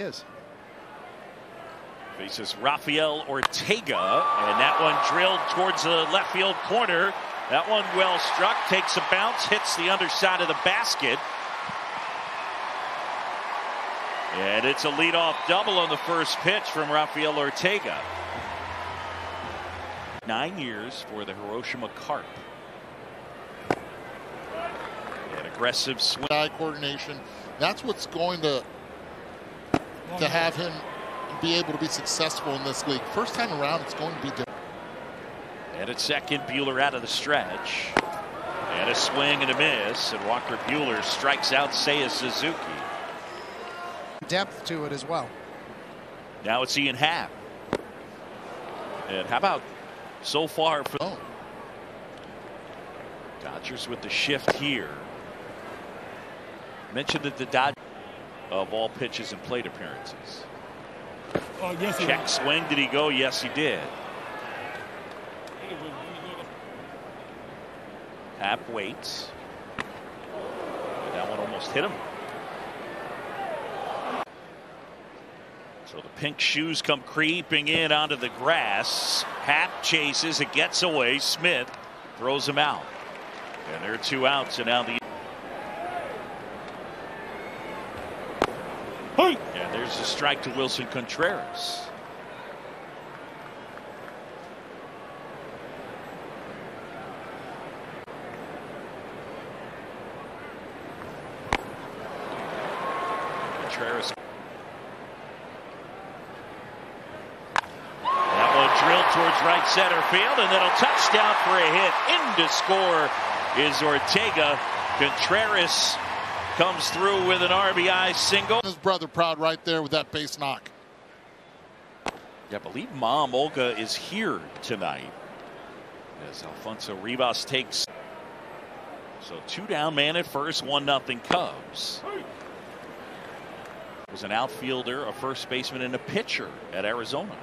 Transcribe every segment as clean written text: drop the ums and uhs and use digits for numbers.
is. Faces Rafael Ortega, and that one drilled towards the left field corner. That one well struck, takes a bounce, hits the underside of the basket. And it's a leadoff double on the first pitch from Rafael Ortega. 9 years for the Hiroshima Carp. An aggressive swing. Eye coordination. That's what's going to have him be able to be successful in this league. First time around, it's going to be different. And at second, Buehler out of the stretch. And a swing and a miss. And Walker Buehler strikes out Seiya Suzuki. Depth to it as well. Now it's Ian Happ. And how about so far for Dodgers with the shift here? Mentioned that the Dodgers of all pitches and plate appearances. Yes, Check swing. Did he go? Yes, he did. Happ waits. And that one almost hit him. So the pink shoes come creeping in onto the grass. Happ chases. It gets away. Smith throws him out. And there are 2 outs. And now the. And there's a strike to Wilson Contreras. Contreras. That one drilled towards right center field, and then a touchdown for a hit. In to score is Ortega. Contreras comes through with an RBI single. His brother proud right there with that base knock. Yeah, I believe Mom Olga is here tonight as Alfonso Rivas takes. So 2 down, man at first, 1-0 Cubs. Was an outfielder, a first baseman, and a pitcher at Arizona.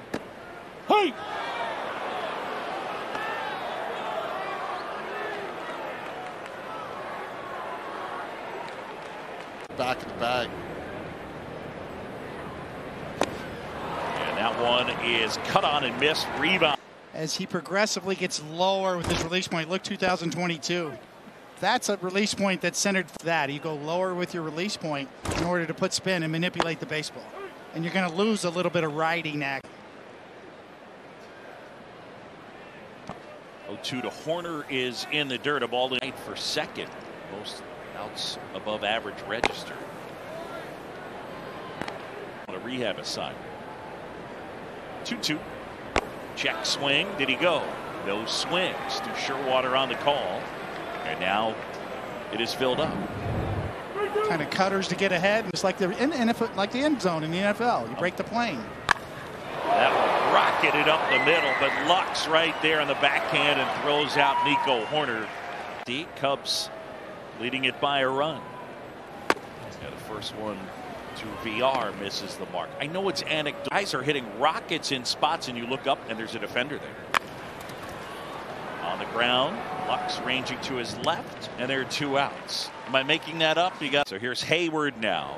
Hey! Back in the bag. And that one is cut on and missed. Rebound. As he progressively gets lower with his release point. Look, 2022. That's a release point that's centered for that. You go lower with your release point in order to put spin and manipulate the baseball. And you're going to lose a little bit of riding act. 0-2 to Horner is in the dirt. A ball tonight for second. Most outs above average register. On a rehab assignment. 2-2. Check swing. Did he go? No swings. Stu Sherwater on the call. And now it is filled up. Kind of cutters to get ahead. It's like the end zone in the NFL. You break the plane. That one rocketed up the middle, but Lux right there on the backhand and throws out Nico Horner. The Cubs leading it by a run. Yeah, the first one to VR misses the mark. I know it's anecdotal. Guys are hitting rockets in spots, and you look up and there's a defender there. On the ground, Lux ranging to his left, and there are 2 outs. Am I making that up? So here's Hayward now.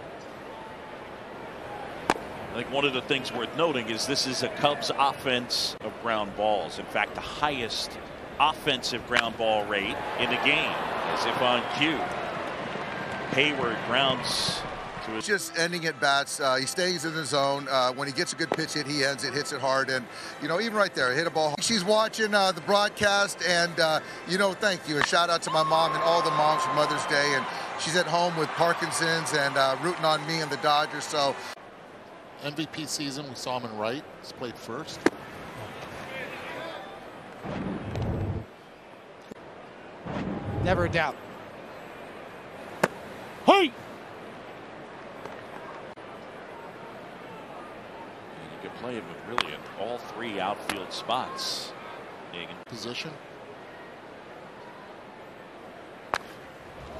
I think one of the things worth noting is this is a Cubs offense of ground balls. In fact, the highest offensive ground ball rate in the game, as if on cue. Hayward grounds to his. Just ending at bats. He stays in the zone. When he gets a good pitch hit, he ends it, hits it hard, and even right there, hit a ball. She's watching the broadcast, and thank you. A shout out to my mom and all the moms for Mother's Day, and she's at home with Parkinson's and rooting on me and the Dodgers. So. MVP season, we saw him in right. He's played first. Never a doubt. Hey! You can play him with really in all 3 outfield spots. Position.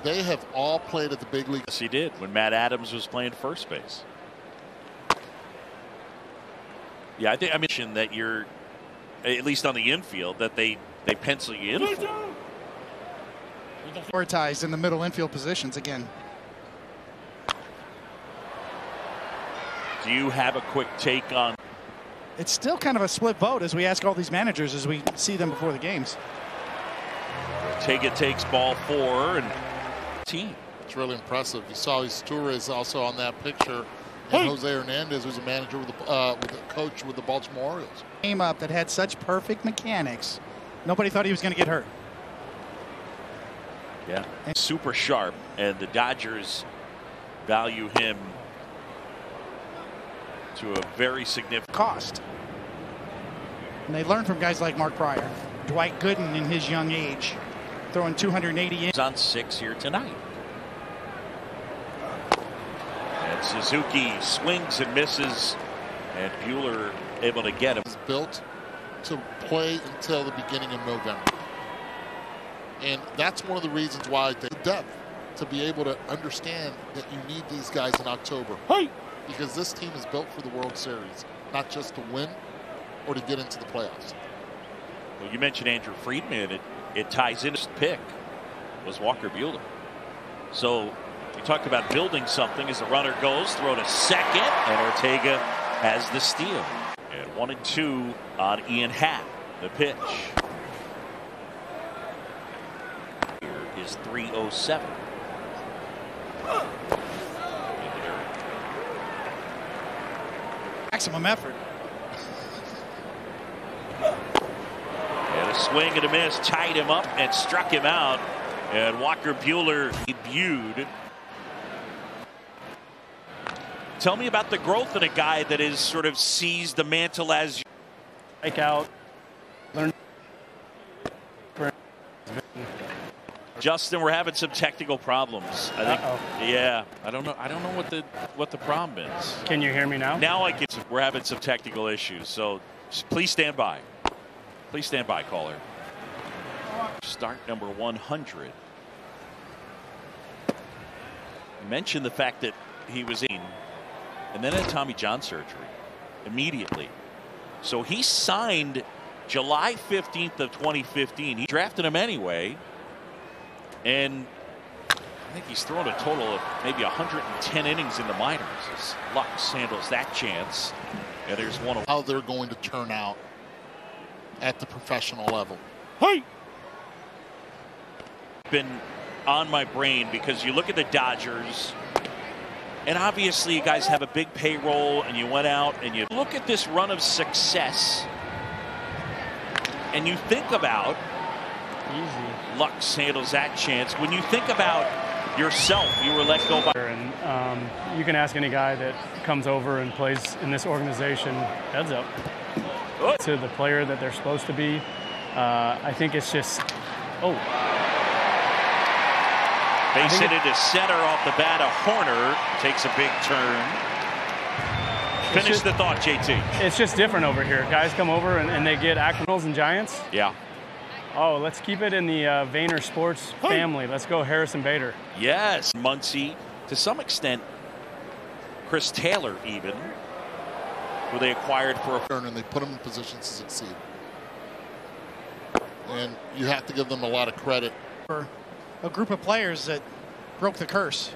They have all played at the big league. Yes, he did when Matt Adams was playing first base. Yeah, I mentioned that you're, at least on the infield, that they pencil you in for. Prioritized in the middle infield positions again. Do you have a quick take on? It's still kind of a split vote as we ask all these managers as we see them before the games. Ortega takes ball 4 and team. It's really impressive. You saw Torres also on that picture, and Jose Hernandez, who's a manager with a coach with the Baltimore Orioles. Came up that had such perfect mechanics. Nobody thought he was going to get hurt. Yeah, super sharp, and the Dodgers value him to a very significant cost. And they learn from guys like Mark Pryor, Dwight Gooden in his young age, throwing 280 innings. On 6 here tonight. And Suzuki swings and misses, and Buehler able to get him. Is built to play until the beginning of November, and that's one of the reasons why the depth to be able to understand that you need these guys in October. Because this team is built for the World Series, not just to win or to get into the playoffs. Well, you mentioned Andrew Friedman. It ties in. His pick was Walker Buehler. So you talk about building something as the runner goes, throw to second, and Ortega has the steal. And 1-2 on Ian Happ. The pitch. Here is 3:07. Maximum effort. And a swing and a miss tied him up and struck him out. And Walker Buehler debuted. Tell me about the growth in a guy that has sort of seized the mantle as strikeout. Learn. Justin, we're having some technical problems. I think. Yeah, I don't know what the problem is. Can you hear me now? Now I can. We're having some technical issues, so please stand by. Please stand by, caller. Start number 100. You mentioned the fact that he was in, and then had Tommy John surgery immediately. So he signed July 15th of 2015. He drafted him anyway. And I think he's thrown a total of maybe 110 innings in the minors as Lux handles that chance. And there's one of how they're going to turn out at the professional level. Been on my brain because you look at the Dodgers, and obviously you guys have a big payroll, and you went out and you look at this run of success, and you think about Lux handles that chance. When you think about yourself, you were let go by. And you can ask any guy that comes over and plays in this organization, heads up to the player that they're supposed to be. I think it's just, Base hit into center off the bat. Horner takes a big turn. Finish the thought, JT. It's just different over here. Guys come over and they get Acronals and Giants. Yeah. Oh, let's keep it in the Vayner Sports family. Let's go Harrison Bader. Yes. Muncy, to some extent, Chris Taylor even, who they acquired for a turn, and they put him in positions to succeed. And you have to give them a lot of credit. For a group of players that broke the curse.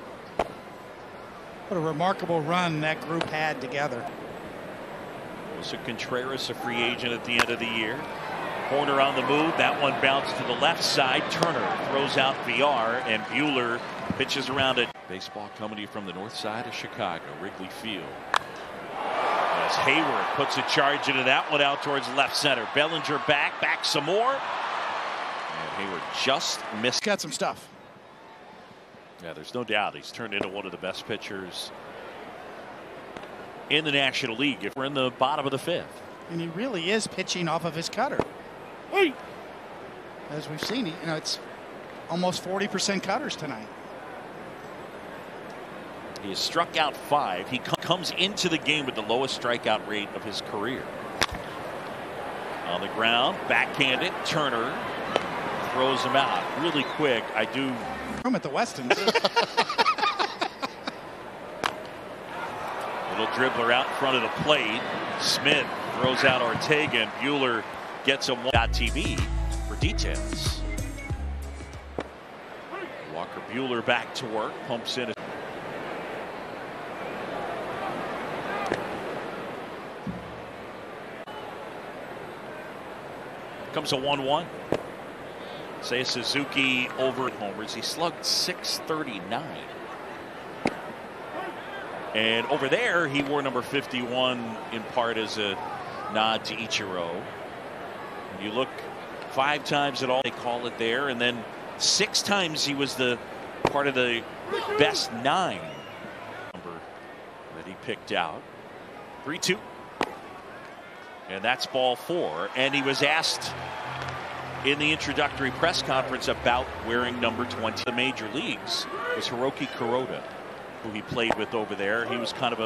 What a remarkable run that group had together. So Contreras, a free agent at the end of the year. Horner on the move. That one bounced to the left side. Turner throws out VR, and Buehler pitches around it. Baseball coming to you from the north side of Chicago, Wrigley Field. As Hayward puts a charge into that one out towards left center. Bellinger back some more. And Hayward just missed. Got some stuff. Yeah, there's no doubt he's turned into one of the best pitchers in the National League if we're in the bottom of the fifth. And he really is pitching off of his cutter. As we've seen, it's almost 40% cutters tonight. He has struck out 5. He comes into the game with the lowest strikeout rate of his career. On the ground, backhanded. Turner throws him out really quick. I do. Room at the Westin. Little dribbler out in front of the plate. Smith throws out Ortega, and Buehler gets him. TV for details. Walker Buehler back to work, pumps in. Comes a 1-1. Seiya Suzuki over homers. He slugged .639. And over there, he wore number 51 in part as a nod to Ichiro. You look 5 times at all, they call it there, and then 6 times he was the part of the best 9 number that he picked out. 3-2. And that's ball 4. And he was asked in the introductory press conference about wearing number 20. The major leagues was Hiroki Kuroda, who he played with over there. He was kind of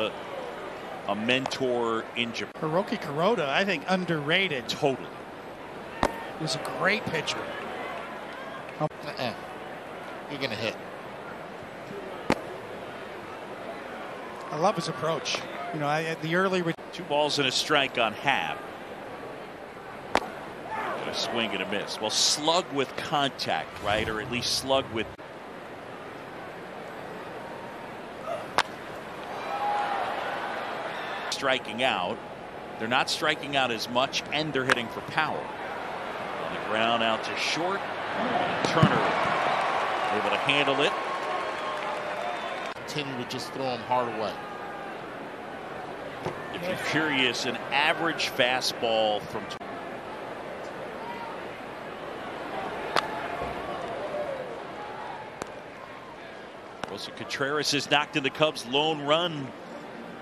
a mentor in Japan. Hiroki Kuroda, I think, underrated. Totally. He was a great pitcher. You're going to hit. I love his approach. You know, at the early 2 balls and a strike on Happ. A swing and a miss. Well, slug with contact, right? Or at least slug with. Striking out. They're not striking out as much, and they're hitting for power. On the ground out to short. Turner able to handle it. Continue to just throw him hard away. If you're curious, an average fastball from. Wilson Contreras has knocked in the Cubs' lone run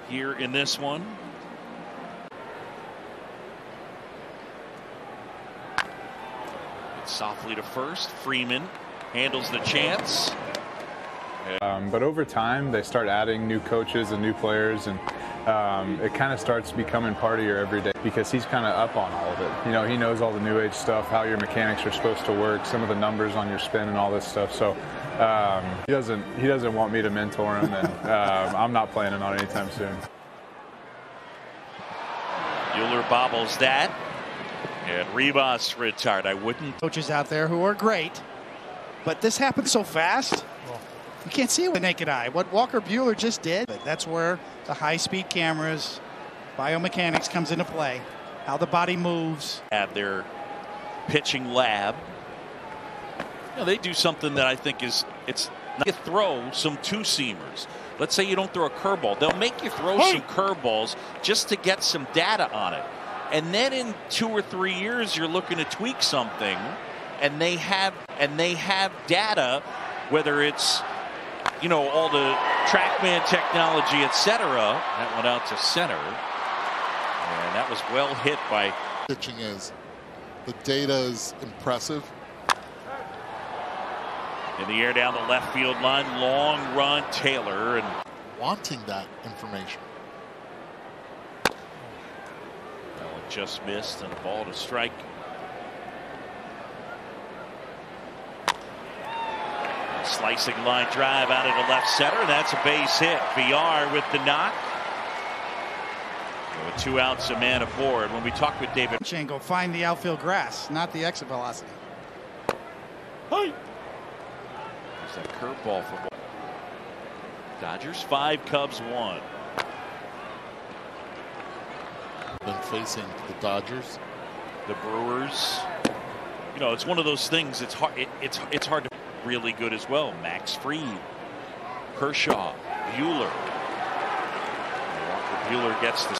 here in this one. It's softly to first. Freeman handles the chance. But over time, they start adding new coaches and new players, and it kind of starts becoming part of your everyday because he's kind of up on all of it. You know, he knows all the new age stuff, how your mechanics are supposed to work, some of the numbers on your spin and all this stuff. So he doesn't want me to mentor him, and I'm not planning on it anytime soon. Buehler bobbles that, and Rivas retired. I wouldn't. coaches out there who are great, but this happened so fast. You can't see it with the naked eye. What Walker Buehler just did, that's where the high-speed cameras, biomechanics comes into play. How the body moves. At their pitching lab. You know, they do something that I think is, it's not you throw some 2-seamers. Let's say you don't throw a curveball. They'll make you throw some curveballs just to get some data on it. And then in 2 or 3 years, you're looking to tweak something, and they have data, whether it's, you know, all the TrackMan technology, etc. That went out to center, and that was well hit by. Pitching is, the data is impressive. In the air down the left field line, long run Taylor, and Wanting that information. that one just missed, and a ball to strike. Slicing line drive out into left center. That's a base hit. VR with the knock. With 2 outs, a man aboard. When we talk with David, Go find the outfield grass, not the exit velocity. there's that curveball for Dodgers 5, Cubs 1. Been facing the Dodgers. The Brewers. You know, it's one of those things. It's hard. It's hard to. Really good as well. Max Fried, Kershaw, Buehler. Walker Buehler gets the.